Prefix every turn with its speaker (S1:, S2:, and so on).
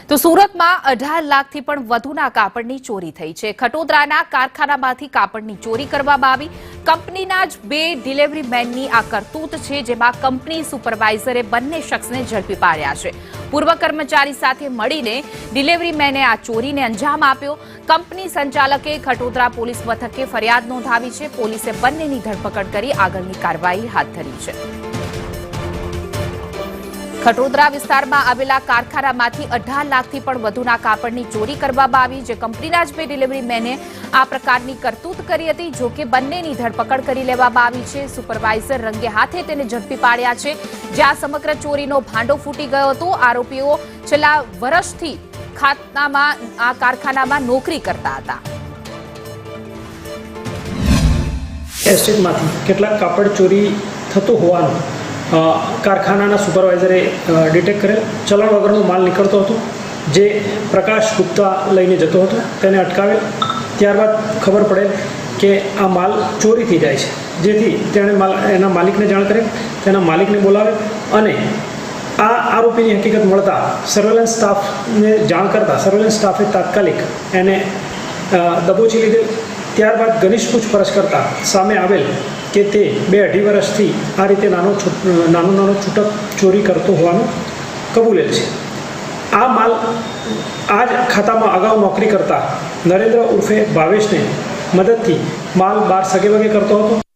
S1: તો સુરતમાં 18 લાખથી પણ વધુના કાપડની ચોરી થઈ છે। ખટોદરાના કારખાનામાંથી કાપડની ચોરી કરવામાં આવી। કંપનીના જ 2 ડિલિવરી મેનની આ કરતૂત છે, જેમાં કંપની સુપરવાઇઝરે બંને શખ્સને ઝડપી પાડ્યા છે। પૂર્વ કર્મચારી સાથે મળીને ડિલિવરી મેને આ ચોરીને અંજામ આપ્યો। કંપની સંચાલકે ખટોદરા પોલીસ મથકે ફરિયાદ નોંધાવી છે। પોલીસે બંનેની ધરપકડ કરી આગળની કાર્યવાહી હાથ ધરી છે। ખટોદરા વિસ્તારમાં આવેલા કારખાનામાંથી 18 લાખથી પણ વધુના કાપડની ચોરી કરવામાં આવી, જે કંપનીના જ 2 ડિલિવરી મેને આ પ્રકારની કરતૂત કરી હતી। જો કે બંનેની ધરપકડ કરી લેવામાં આવી છે। સુપરવાઇઝર રંગે હાથે તેને ઝડપી પાડ્યા છે, જ્યાં સમગ્ર ચોરીનો ભાંડો ફૂટી ગયો હતો। આરોપીઓ છેલ્લા વર્ષથી આ કારખાનામાં નોકરી કરતા હતા।
S2: એસ્ટેટમાંથી કેટલાક કાપડ ચોરી થતો હોવાનું કારખાનાના સુપરવાઇઝરે ડિટેક્ટ કરેલ। ચલણ વગરનો માલ નીકળતો હતો, જે પ્રકાશ ગુપ્તા લઈને જતો હતો। તેને અટકાવેલ। ત્યારબાદ ખબર પડેલ કે આ માલ ચોરી થઈ જાય છે, જેથી તેણે એના માલિકને જાણ કરેલ। તેના માલિકને બોલાવેલ અને આ આરોપીની હકીકત મળતા સર્વેલન્સ સ્ટાફને જાણ કરતા સર્વેલન્સ સ્ટાફે તાત્કાલિક એને દબોચી લીધેલ। ત્યારબાદ ઘનિષ્ઠ પૂછપરછ કરતા સામે આવેલ કે તે 2-2.5 વર્ષથી આ રીતે નાનો છૂટક ચોરી કરતો હોવાનું કબૂલેલ છે। આ માલ આ જ ખાતામાં અગાઉ નોકરી કરતા નરેન્દ્ર ઉર્ફે ભાવેશને મદદથી માલ બહાર સગે વગે કરતો હતો।